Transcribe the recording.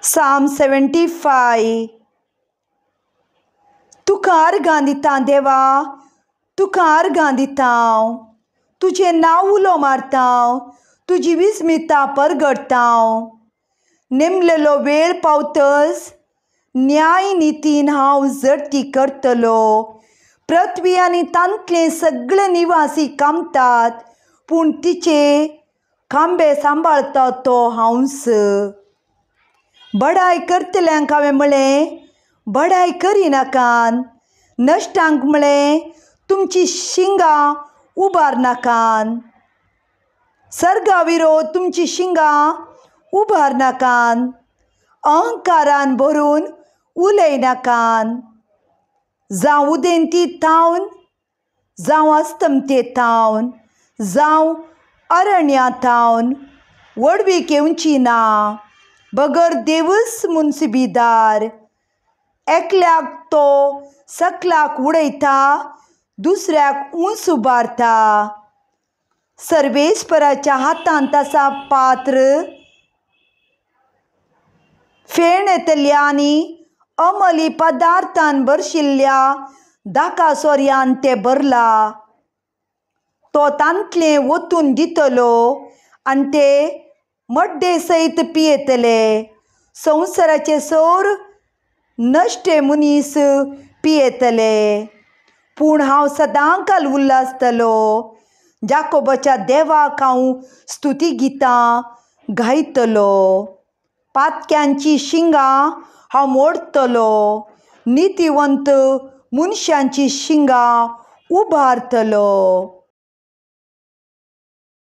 Psalm 75. तुका अर्गां दितां देवा, तुका अर्गां दितां, तुजें नांव उलो मारतां, तुजी विस्मिता परगडतां. नेमलेलो वेळ पावतस न्याय नितीन हांव झडती करतलो. पृथ्वी आनी तांतले सगळे निवासी कामतात, पूण तिचे खांबे सांबाळता तो हांवच. बडाय करतल्यांक हांवें म्हळें, बडाय करिनाकान. नश्टांक म्हळें, तुमची शिंगां उबारनाकान. सर्गा विरोध तुमची शिंगां उबारनाकान. अहंकारान भरून उलयनाकान. जावं उदेंती थावन, जावं अस्तमते थावन, जावं अरण्या थावन वडवीक येवची ना. बगर देवच मुनसिबीदार. एकल्याक तो सकलाक उडयता, दुसऱ्याक उंच उबारता. सर्वेस्पराच्या हातांत आसा पात्र, फेणेतल्या आनी अमली पदार्थान भरशिल्ल्या दाकासोऱ्यान तें भरलां. तो तांतलें ओतून दितलो आनी ते मड्डे सयत पियेतले. संवसाराचे सौर नश्टे मनीस पियेतले, पूण हांव सदांकाल उल्लासतलो. जाकोबाच्या देवाक हांव स्तुती गितां गायतलो. पातक्यांची शिंगां हांव मोडतलो, नितीवंत मनशांची शिंगां उबारतलो.